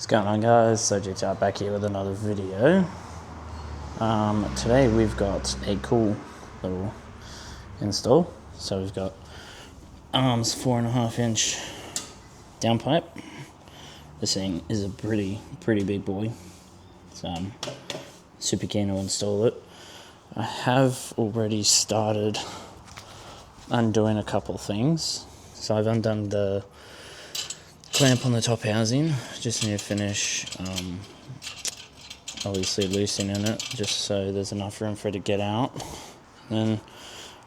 What's going on, guys? So GTI back here with another video. Today we've got a cool little install. So we've got arms 4.5 inch downpipe. This thing is a pretty big boy. So I'm super keen to install it. I have already started undoing a couple things. So I've undone the clamp on the top housing. Just need to finish obviously loosening it just so there's enough room for it to get out. Then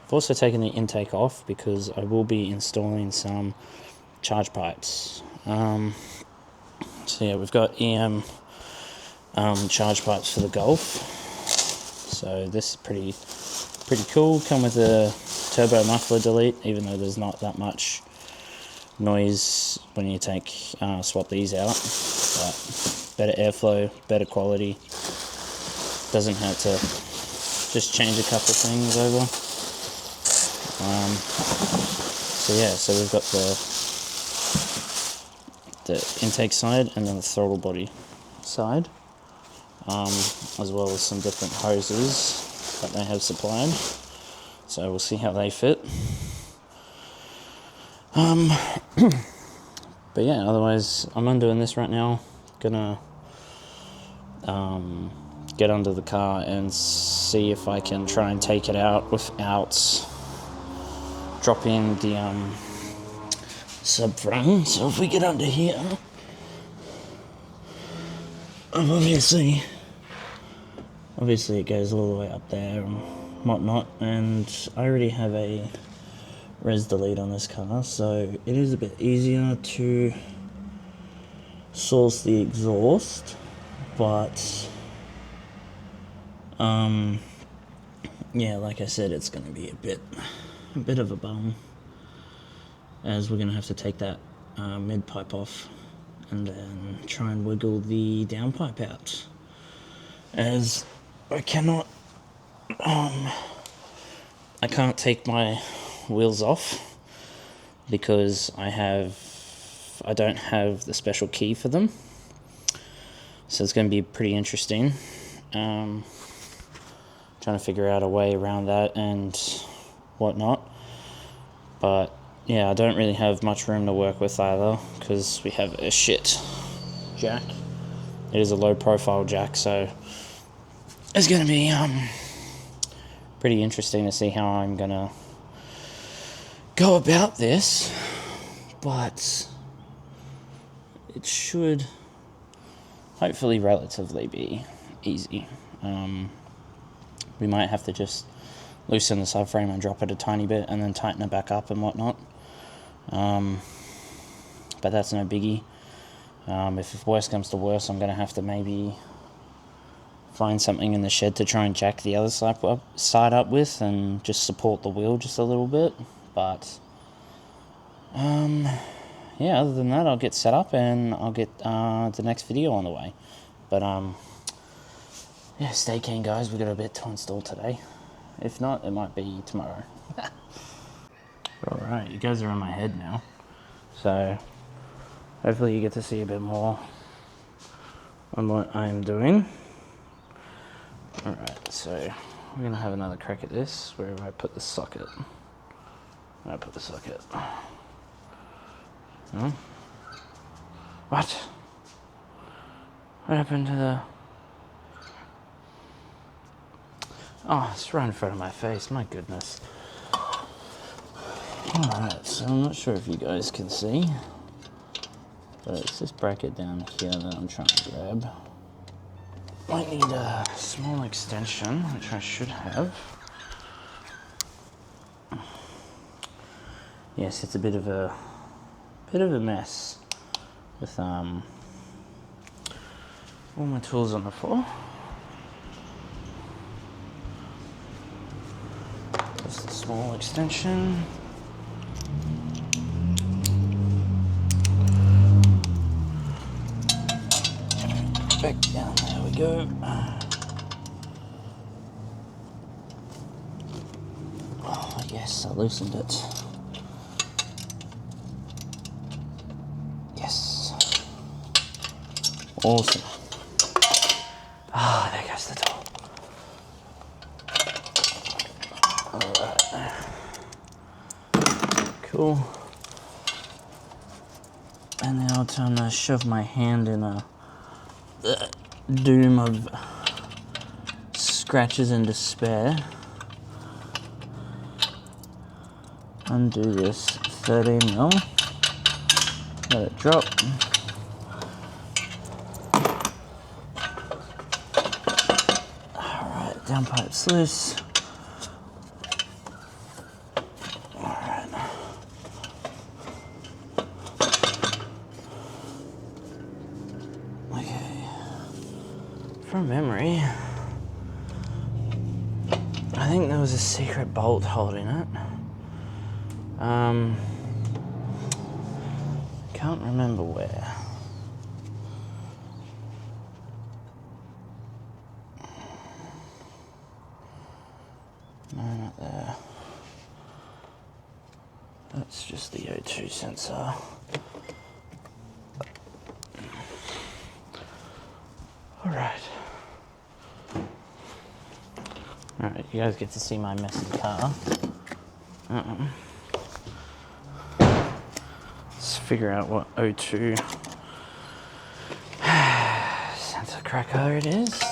I've also taken the intake off because I will be installing some charge pipes. So yeah, we've got EM charge pipes for the Golf. So this is pretty cool. Come with a turbo muffler delete, even though there's not that much noise when you swap these out, but better airflow, better quality. Doesn't hurt to just change a couple of things over. So yeah, so we've got the intake side and then the throttle body side, as well as some different hoses that they have supplied. So we'll see how they fit. But yeah, otherwise I'm undoing this right now. Gonna get under the car and see if I can try and take it out without dropping the subframe. So if we get under here, obviously it goes all the way up there and whatnot, and I already have a res delete on this car, so it is a bit easier to source the exhaust, but yeah, like I said, it's going to be a bit of a bum, as we're going to have to take that mid pipe off and then try and wiggle the downpipe out, as I can't take my wheels off because I don't have the special key for them, so it's going to be pretty interesting. Trying to figure out a way around that and whatnot, but yeah, I don't really have much room to work with either because we have a shit jack. It is a low profile jack, so it's going to be pretty interesting to see how I'm gonna go about this, but it should hopefully relatively be easy. We might have to just loosen the subframe and drop it a tiny bit and then tighten it back up and whatnot, but that's no biggie. If worse comes to worse, I'm gonna have to maybe find something in the shed to try and jack the other side up with and just support the wheel just a little bit. But yeah, other than that, I'll get set up and I'll get the next video on the way. But yeah, stay keen, guys. We've got a bit to install today. If not, it might be tomorrow. Alright, you guys are in my head now, so hopefully you get to see a bit more on what I'm doing. Alright, so we're going to have another crack at this. Where do I put the socket? I put the socket. No? What? What happened to the... Oh, it's right in front of my face. My goodness. Alright, so I'm not sure if you guys can see, but it's this bracket down here that I'm trying to grab. I need a small extension, which I should have. Yes, it's a bit of a mess with all my tools on the floor. Just a small extension. Back down, there we go. Oh, yes, I loosened it. Yes. Awesome. Ah, there goes the door. Alright. Cool. And now it's time to shove my hand in a doom of scratches and despair. Undo this 13mm. Let it drop. Alright, downpipe's loose. Alright. Okay. From memory, I think there was a secret bolt holding it. Can't remember where. No, not there. That's just the O2 sensor. Alright. Alright, you guys get to see my messy car. Let's figure out what O2 sensor cracker it is.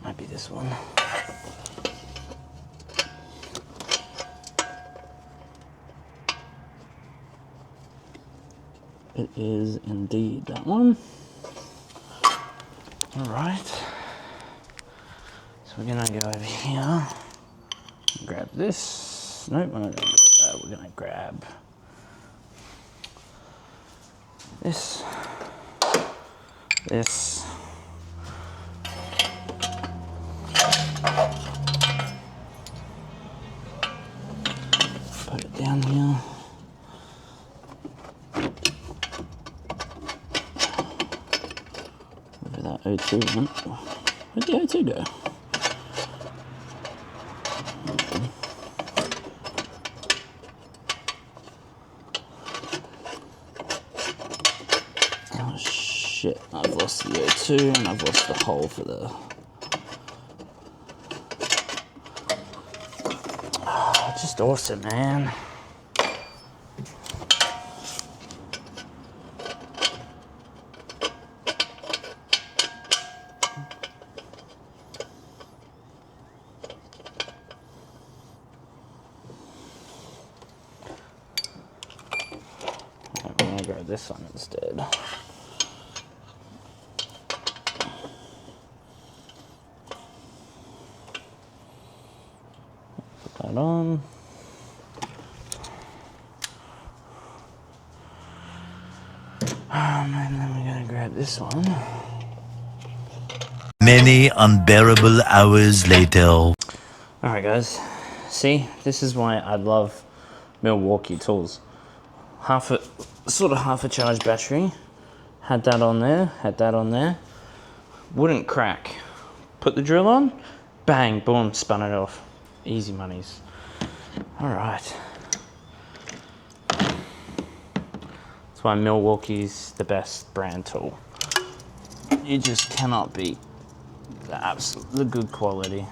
Might be this one. It is indeed that one. All right. So we're gonna go over here, grab this. Nope, we're not gonna grab that. We're gonna grab this, this, put it down here. That O2 went. Where'd the O2 go? Oh shit, I've lost the O2 and I've lost the hole for the... Oh, just awesome, man. I'm gonna grab this one instead. Put that on. And then we're gonna grab this one. Many unbearable hours later. Alright guys, see, this is why I love Milwaukee tools. Sort of half a charged battery. Had that on there. Wouldn't crack. Put the drill on, bang, boom, spun it off. Easy monies. Alright. That's why Milwaukee's the best brand tool. You just cannot beat the good quality.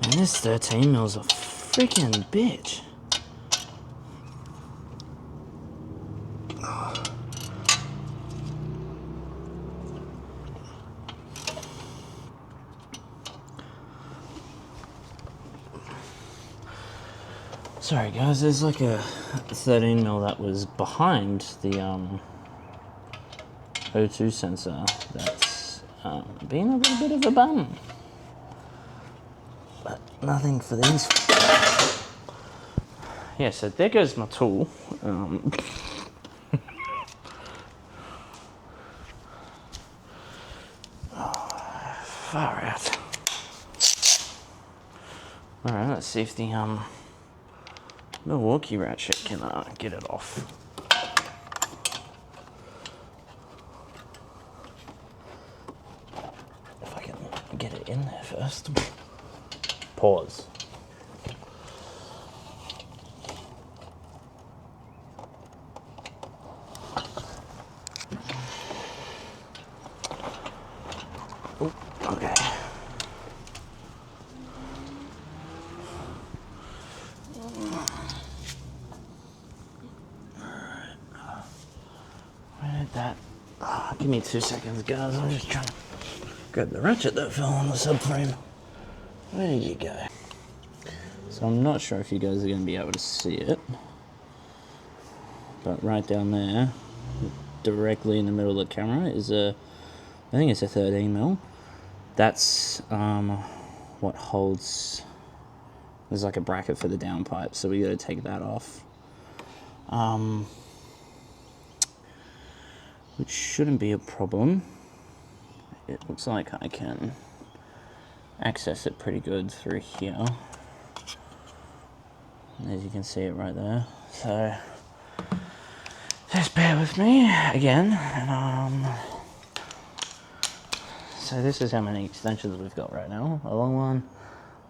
Man, this 13mm a freaking bitch. Sorry guys, there's like a 13mm that was behind the O2 sensor that's being a little bit of a bum. But nothing for these. Yeah, so there goes my tool. far out. Alright, let's see if the Milwaukee ratchet can get it off. If I can get it in there first. Pause. Oh, okay. Where did that? Give me 2 seconds, guys. I'm just trying to grab the ratchet that fell on the subframe. Where did you go? So I'm not sure if you guys are going to be able to see it, but right down there, directly in the middle of the camera, is I think it's a 13mm. That's what holds. There's like a bracket for the downpipe, so we got to take that off. Which shouldn't be a problem. It looks like I can access it pretty good through here. As you can see it right there. So just bear with me again. And so this is how many extensions we've got right now. A long one,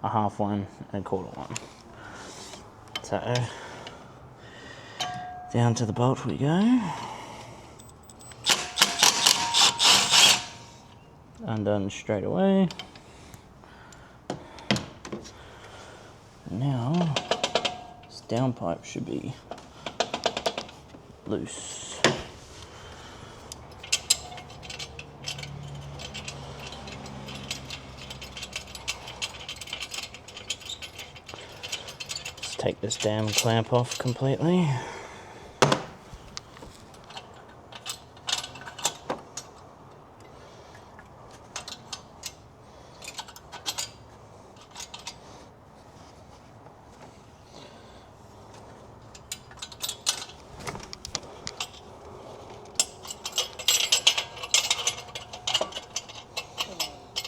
a half one, and a quarter one. So down to the bolt we go. Undone straight away. Now this downpipe should be loose. Let's take this damn clamp off completely.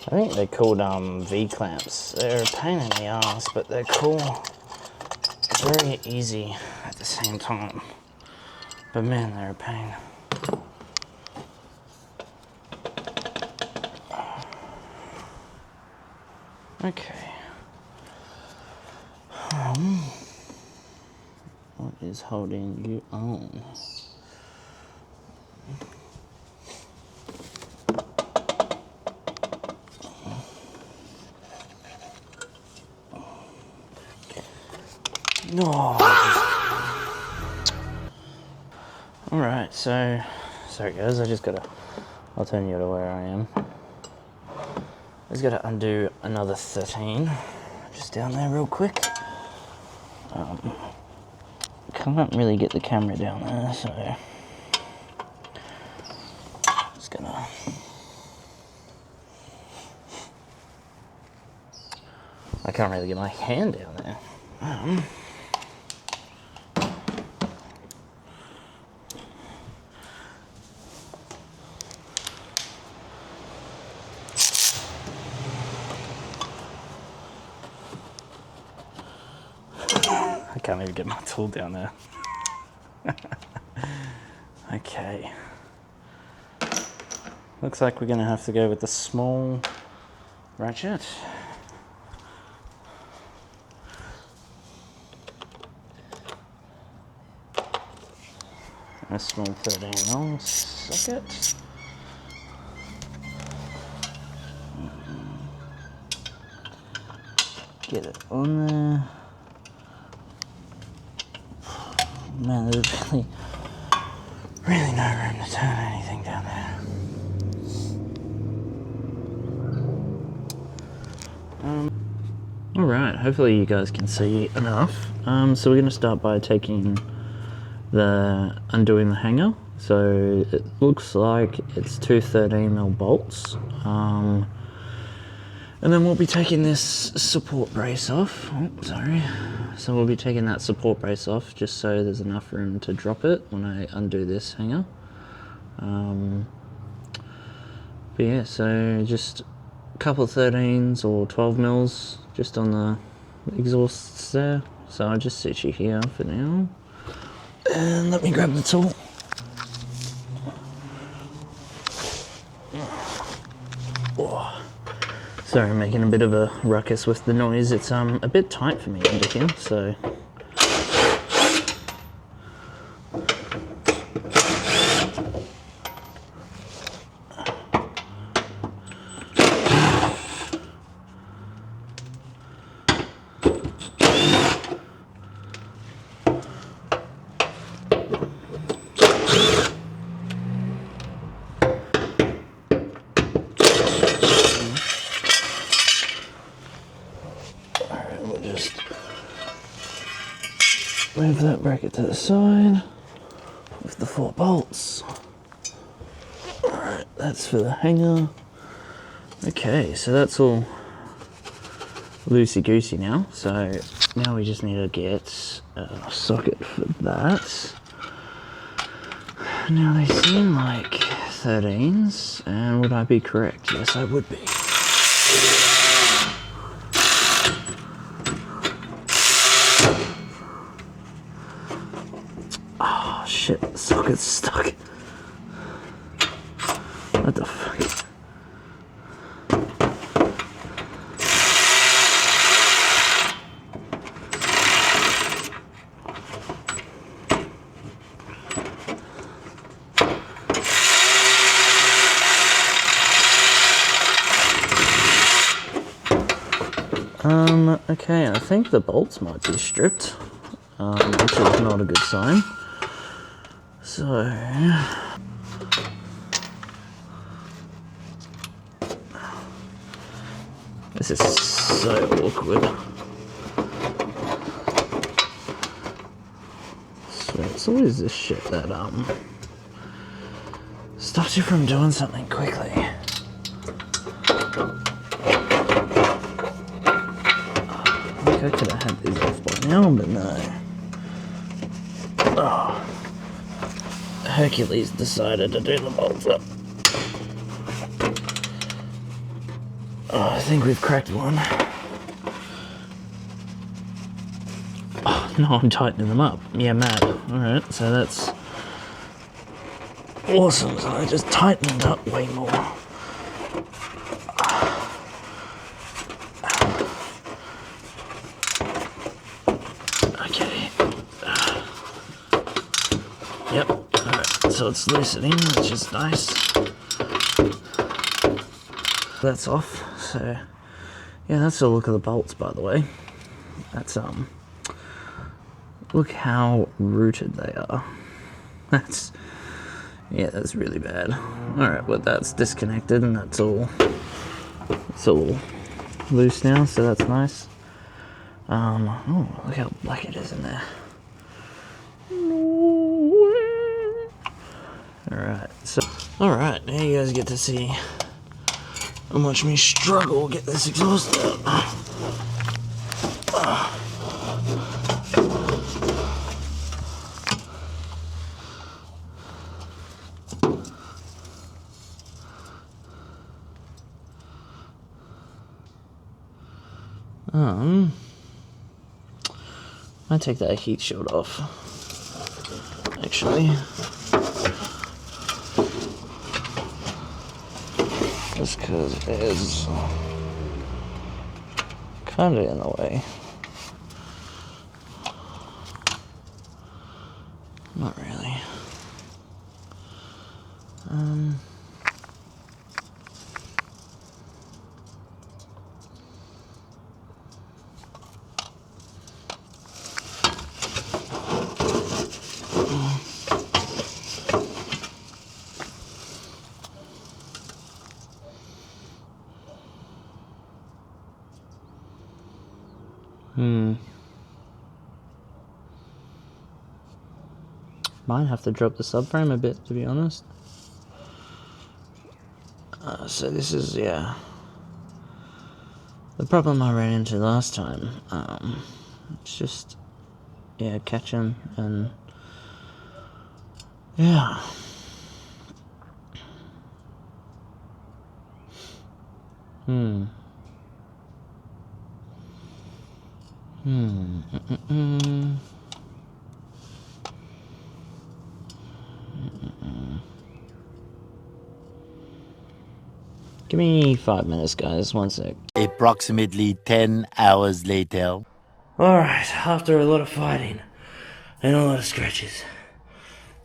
I think they're called V-clamps. They're a pain in the ass, but they're cool. Very easy at the same time. But man, they're a pain. Okay. What is holding you on? No. Alright, so sorry guys, I'll turn you to where I am. I just gotta undo another 13 just down there real quick. Can't really get the camera down there, so just gonna I can't really get my hand down there. I can't even get my tool down there. Okay. Looks like we're gonna have to go with the small ratchet. A small 13mm socket. Get it on there. Man, there's really no room to turn anything down there. Alright, hopefully you guys can see enough. So we're going to start by undoing the hanger. So it looks like it's two 13mm bolts. And then we'll be taking this support brace off. Oh, sorry. So we'll be taking that support brace off just so there's enough room to drop it when I undo this hanger. But yeah, so just couple 13s or 12 mils just on the exhausts there. So I'll just sit you here for now. And let me grab the tool. Oh. Sorry, I'm making a bit of a ruckus with the noise. It's a bit tight for me under here, so. Move that bracket to the side with the 4 bolts. Alright, that's for the hanger. Okay, so that's all loosey-goosey now. So now we just need to get a socket for that. Now they seem like 13s, and would I be correct? Yes, I would be. Oh shit, the socket's stuck. What the fuck? Okay, I think the bolts might be stripped, which is not a good sign. So, this is so awkward. So it's always this shit that stops you from doing something quickly. I could have had these off by now, but no. Oh. Hercules decided to do the bolts up. Oh, I think we've cracked one. Oh, no, I'm tightening them up. Yeah, mad. Alright, so that's awesome. So I just tightened up way more. Yep, alright, so it's loosening, which is nice. That's off, so yeah, that's the look of the bolts, by the way. That's, look how rooted they are. That's, yeah, that's really bad. Alright, well, that's disconnected, and it's all loose now, so that's nice. Oh, look how black it is in there. Alright, now you guys get to see how much me struggle get this exhaust out. I take that heat shield off, actually. Just because it's kind of in the way. Not really. Might have to drop the subframe a bit, to be honest. So this is, yeah, the problem I ran into last time. It's just, yeah, catching and, yeah. Give me 5 minutes, guys. 1 sec. Approximately 10 hours later. Alright, after a lot of fighting and a lot of scratches,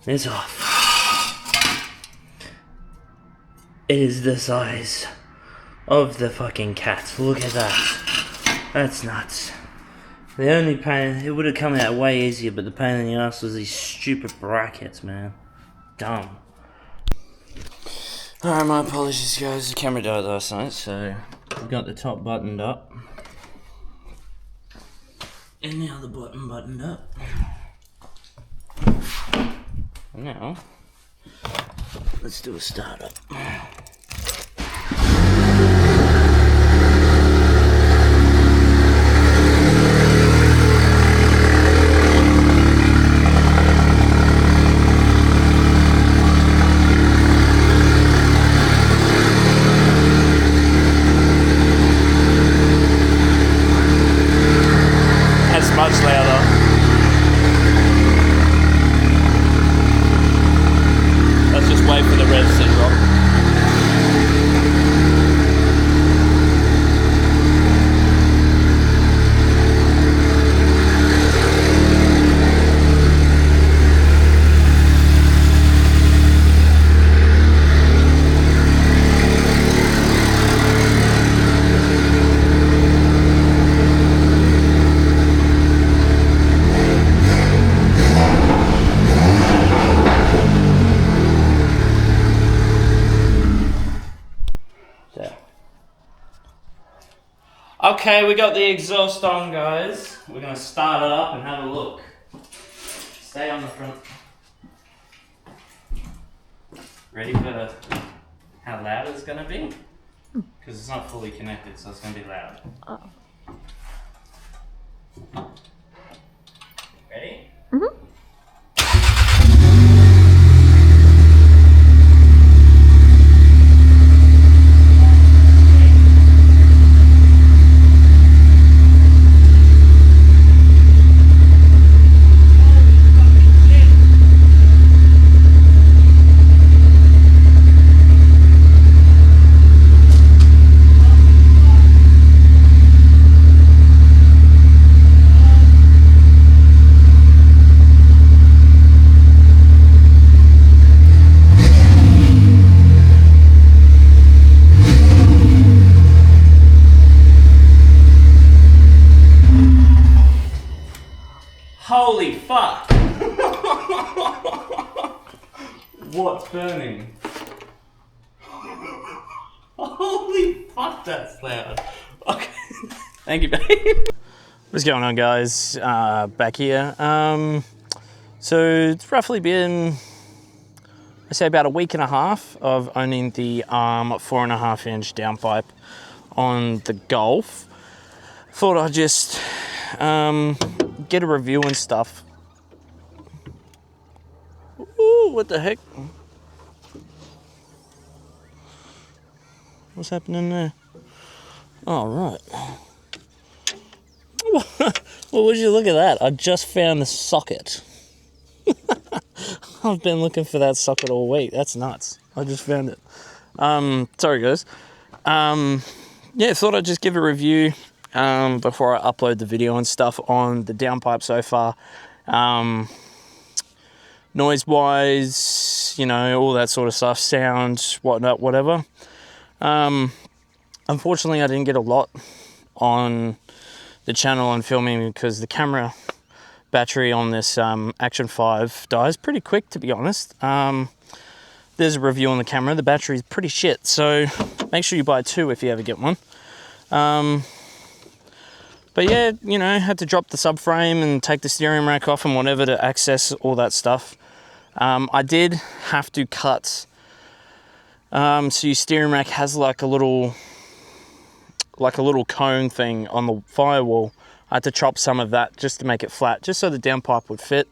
it's off. It is the size of the fucking cat. Look at that. That's nuts. The only pain, it would have come out way easier, but the pain in the ass was these stupid brackets, man. Dumb. Alright, my apologies, guys. The camera died last night, so I've got the top buttoned up. And now the bottom buttoned up. Now, let's do a startup. That's much louder. Let's just wait for the revs to drop. Okay, we got the exhaust on, guys. We're gonna start it up and have a look. Stay on the front. Ready for how loud it's gonna be? Because it's not fully connected, so it's gonna be loud. Ready? Mm-hmm. Holy fuck! What's burning? Holy fuck, that's loud. Okay. Thank you, babe. What's going on, guys? Back here. So it's roughly been, I say, about a week and a half of owning the 4.5 inch downpipe on the Golf. Thought I'd just get a review and stuff. Ooh, what the heck? What's happening there? Oh, right. Well, would you look at that? I just found the socket. I've been looking for that socket all week. That's nuts. I just found it. Sorry, guys. Yeah, thought I'd just give a review before I upload the video and stuff on the downpipe so far. Noise wise, you know, all that sort of stuff, sound, whatnot, whatever. Unfortunately, I didn't get a lot on the channel on filming because the camera battery on this Action 5 dies pretty quick, to be honest. There's a review on the camera. The battery's pretty shit, so make sure you buy two if you ever get one. But yeah, you know, had to drop the subframe and take the steering rack off and whatever to access all that stuff. I did have to cut, so your steering rack has like a little cone thing on the firewall. I had to chop some of that just to make it flat, just so the downpipe would fit.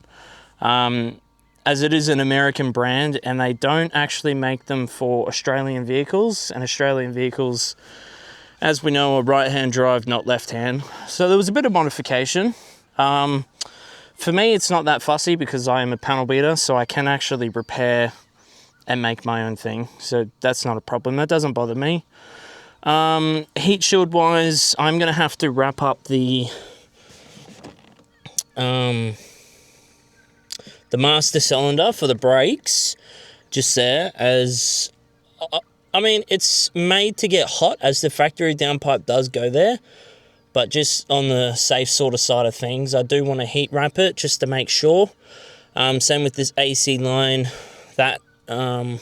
As it is an American brand and they don't actually make them for Australian vehicles, and Australian vehicles as we know, a right-hand drive, not left-hand. So there was a bit of modification. For me, it's not that fussy because I am a panel beater, so I can actually repair and make my own thing. So that's not a problem. That doesn't bother me. Heat shield wise, I'm going to have to wrap up the master cylinder for the brakes just there, as I mean, it's made to get hot, as the factory downpipe does go there, but just on the safe sort of side of things, I do want to heat wrap it just to make sure. Same with this AC line, that I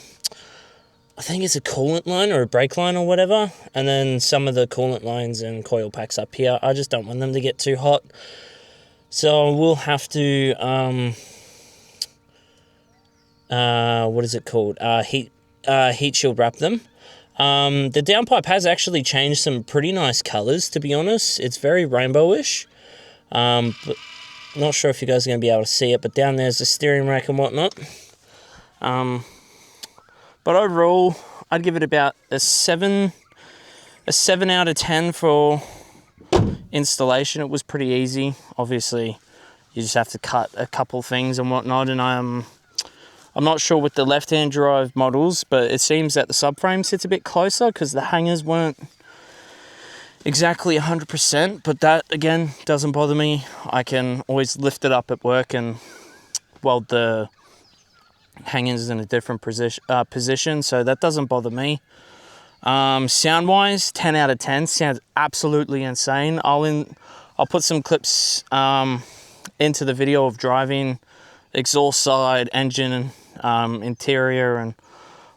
think it's a coolant line or a brake line or whatever, and then some of the coolant lines and coil packs up here, I just don't want them to get too hot. So we'll have to, what is it called? Heat shield wrap them. The downpipe has actually changed some pretty nice colors, to be honest. It's very rainbowish. But not sure if you guys are going to be able to see it, but down there's the steering rack and whatnot. But overall, I'd give it about a 7 out of 10 for installation. It was pretty easy. Obviously, you just have to cut a couple things and whatnot, and I'm not sure with the left-hand drive models, but it seems that the subframe sits a bit closer because the hangers weren't exactly 100%, but that, again, doesn't bother me. I can always lift it up at work and weld the hangers in a different position, so that doesn't bother me. Sound-wise, 10 out of 10. Sounds absolutely insane. I'll put some clips into the video of driving, exhaust side, engine, interior and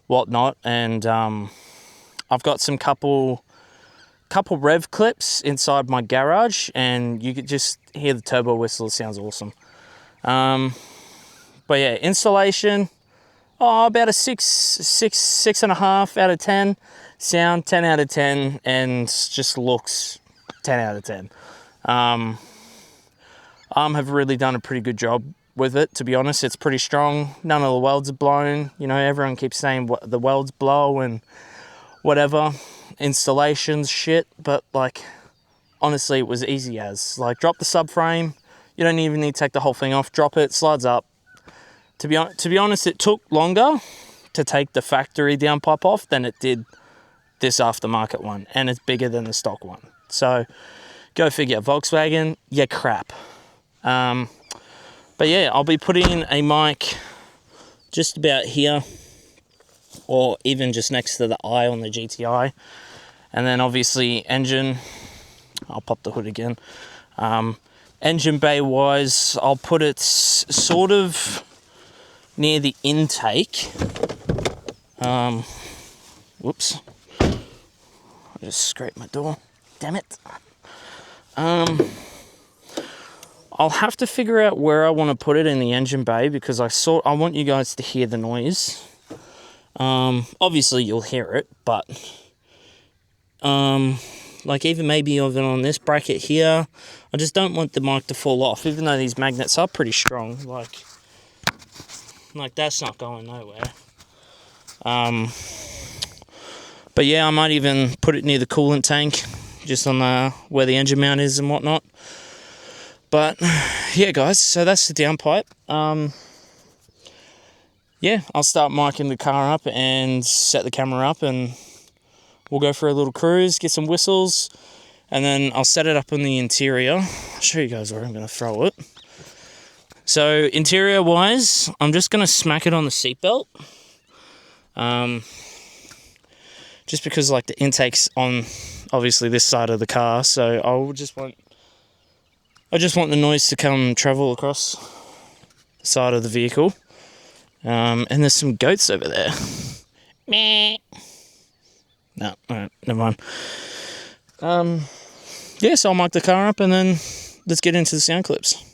whatnot, and I've got some couple rev clips inside my garage, and you could just hear the turbo whistle. It sounds awesome. But yeah, installation, about a 6.5 out of 10. Sound, 10 out of 10, and just looks 10 out of 10. Have really done a pretty good job with it, to be honest. It's pretty strong. None of the welds are blown. You know, everyone keeps saying what the welds blow and whatever. Installations, shit. But, like, honestly, it was easy as. Like, drop the subframe. You don't even need to take the whole thing off. Drop it, slides up. To be honest, it took longer to take the factory downpipe off than it did this aftermarket one. And it's bigger than the stock one. So, go figure. Volkswagen, yeah, crap. But yeah, I'll be putting a mic just about here, or even just next to the eye on the GTI. And then obviously engine, I'll pop the hood again. Engine bay wise, I'll put it sort of near the intake. Whoops. I just scraped my door. Damn it. I'll have to figure out where I want to put it in the engine bay, because I want you guys to hear the noise. Obviously you'll hear it, but like even maybe even on this bracket here, I just don't want the mic to fall off, even though these magnets are pretty strong. Like that's not going nowhere. But yeah, I might even put it near the coolant tank, just on where the engine mount is and whatnot. But yeah, guys, so that's the downpipe. Yeah, I'll start miking the car up and set the camera up, and we'll go for a little cruise, get some whistles, and then I'll set it up on the interior. I'll show you guys where I'm going to throw it. So interior wise, I'm just going to smack it on the seatbelt. Just because like the intake's on obviously this side of the car, so I just want the noise to come travel across the side of the vehicle. And there's some goats over there. Meh. No, alright, never mind. Yeah, so I'll mic the car up and then let's get into the sound clips.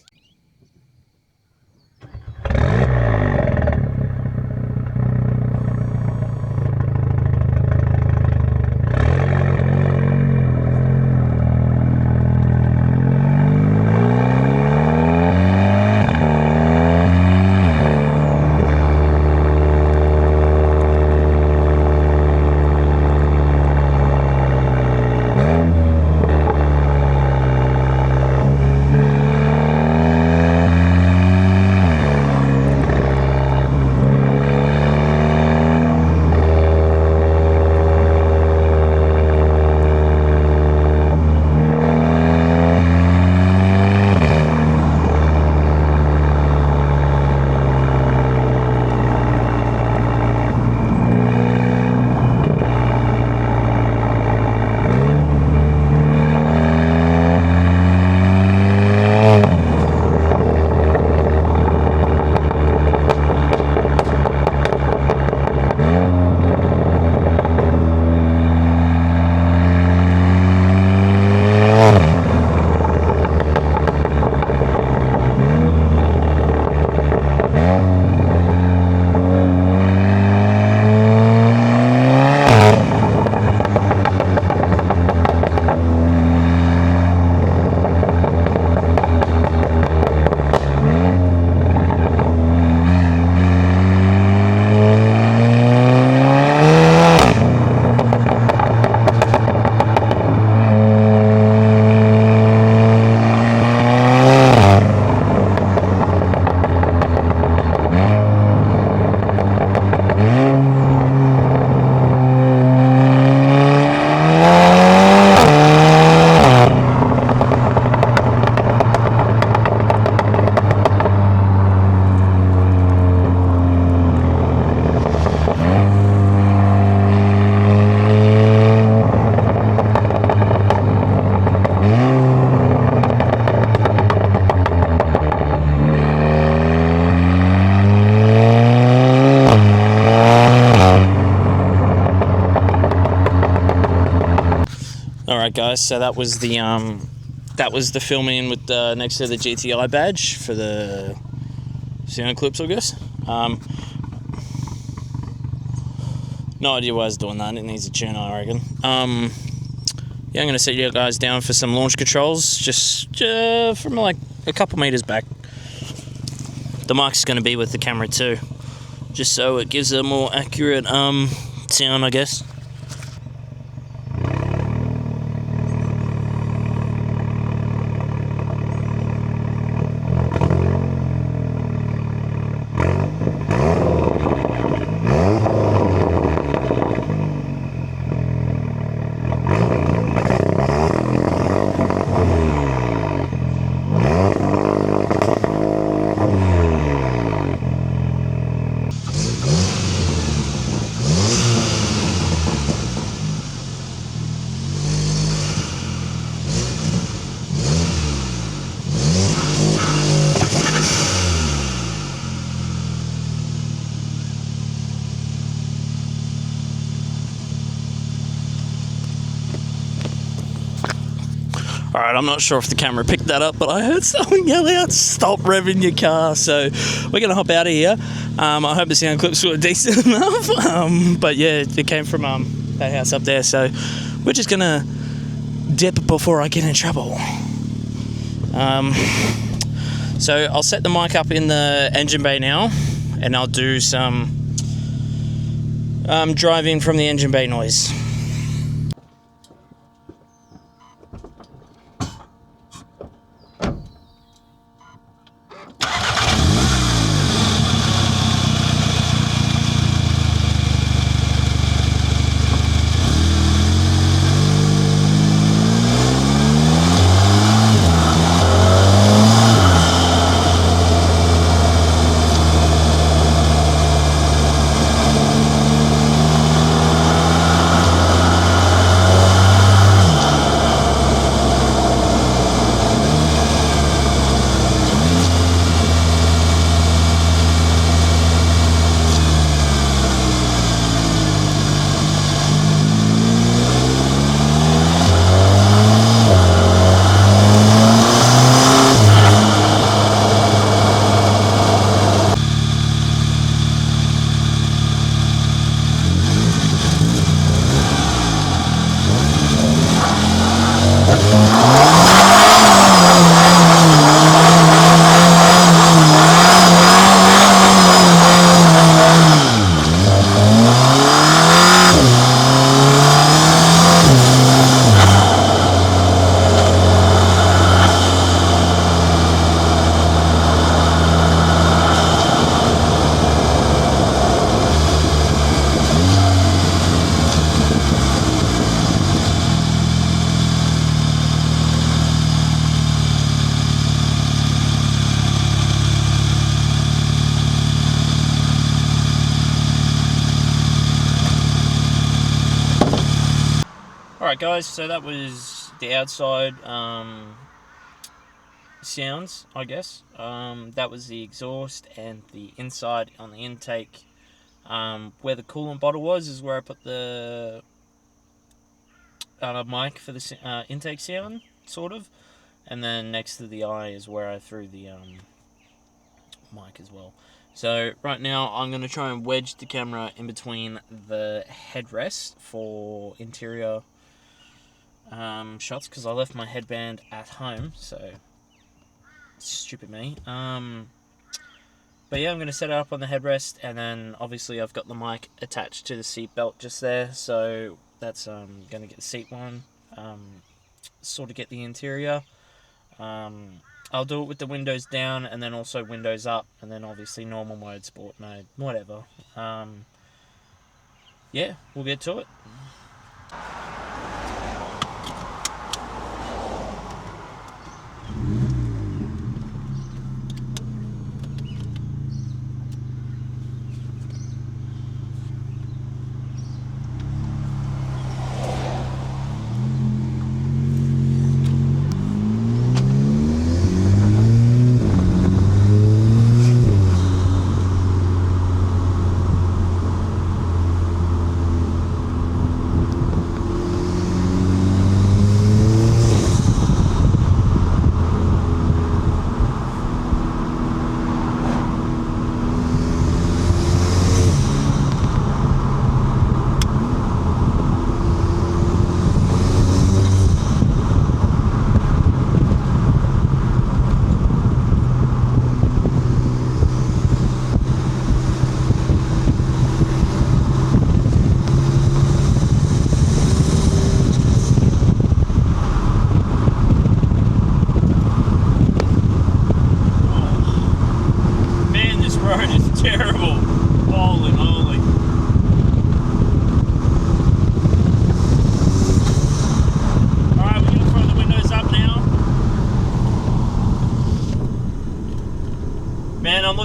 guys, so that was the filming with next to the GTI badge for the sound clips, I guess. No idea why I was doing that. It needs a tune, I reckon. Yeah, I'm going to set you guys down for some launch controls, just from like a couple meters back. The mic's going to be with the camera too, just so it gives a more accurate sound, I guess. Alright, I'm not sure if the camera picked that up, but I heard someone yell out, "Stop revving your car." So we're going to hop out of here. I hope the sound clips were decent enough. But yeah, it came from that house up there. So we're just going to dip before I get in trouble. So I'll set the mic up in the engine bay now, and I'll do some driving from the engine bay noise. Alright guys, so that was the outside sounds, I guess. That was the exhaust, and the inside on the intake, where the coolant bottle was, is where I put the mic for the intake sound, sort of. And then next to the eye is where I threw the mic as well. So right now I'm going to try and wedge the camera in between the headrest for interior shots, because I left my headband at home, so stupid me. But yeah, I'm going to set it up on the headrest, and then obviously I've got the mic attached to the seat belt just there, so that's going to get the seat one, sort of get the interior. I'll do it with the windows down, and then also windows up, and then obviously normal mode, sport mode, whatever. Yeah, we'll get to it.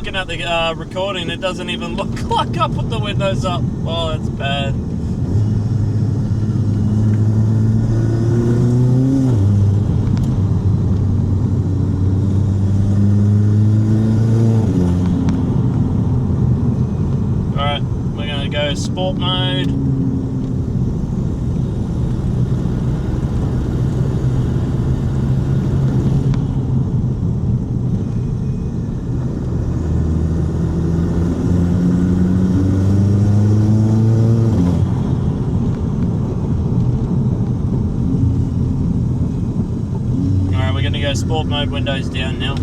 looking at the recording, it doesn't even look like I put the windows up. Oh, that's bad. Alright, we're going to go sport mode. Sport mode, windows down now.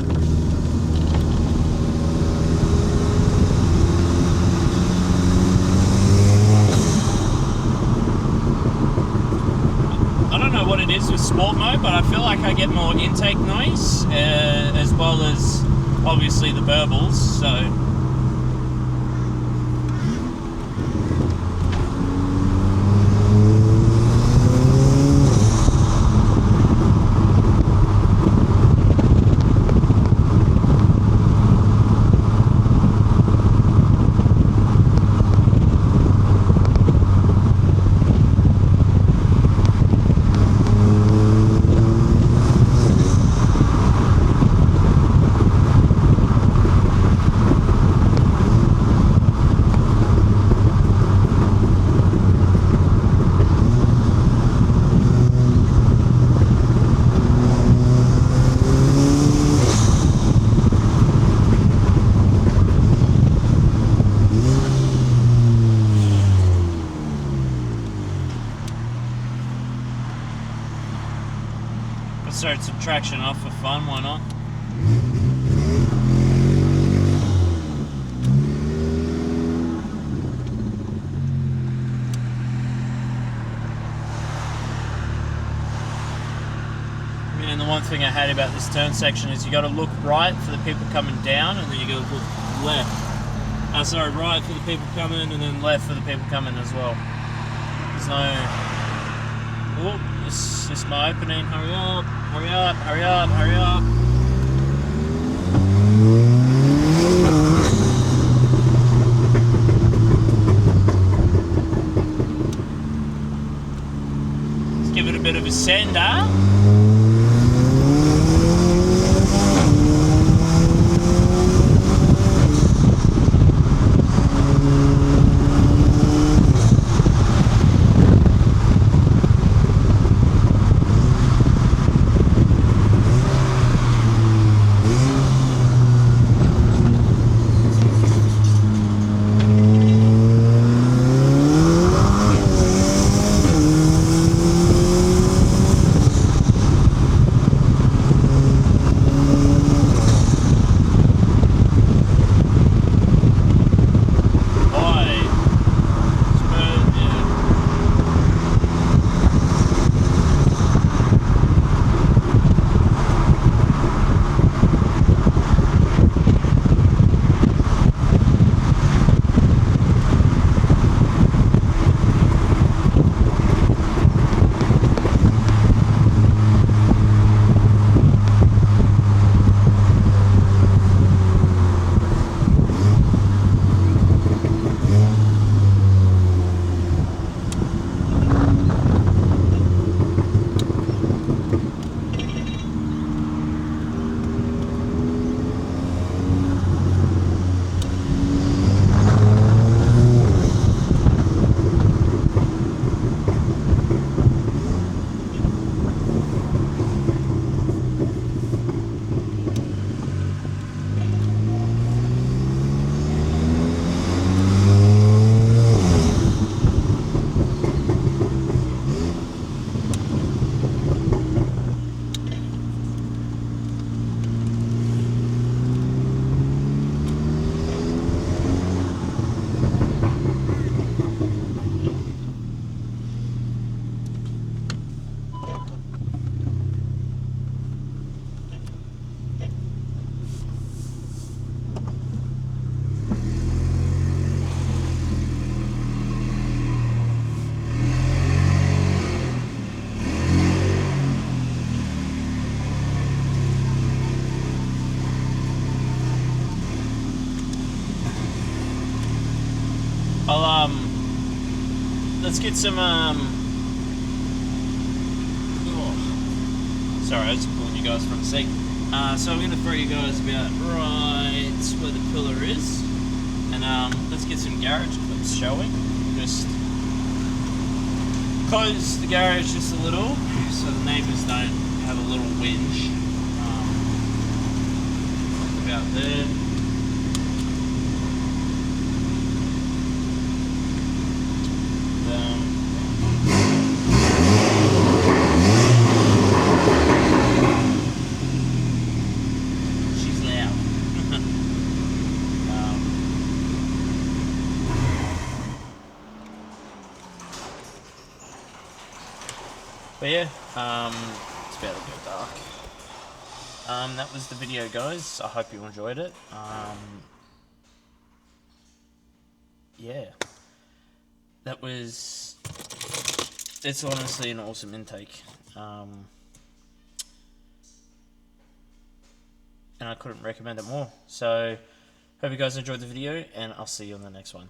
I don't know what it is with sport mode, but I feel like I get more intake noise as well as obviously the burbles, so start some traction off for fun, why not? And the one thing I hate about this turn section is you got to look right for the people coming down, and then you got to look left. Sorry, right for the people coming, and then left for the people coming as well. There's no. Oh, this is my opening. Hurry up! Hurry up! Hurry up! Hurry up! Let's give it a bit of a sender. let's get some, oh. Sorry, I was pulling you guys from the seat. So I'm going to throw you guys about right where the pillar is. And let's get some garage clips, shall we? Just close the garage just a little so the neighbours don't have a little whinge. About there. She's loud. But yeah, it's about to go dark. That was the video, guys. I hope you enjoyed it. Yeah, that was. It's honestly an awesome intake, and I couldn't recommend it more. So, hope you guys enjoyed the video, and I'll see you on the next one.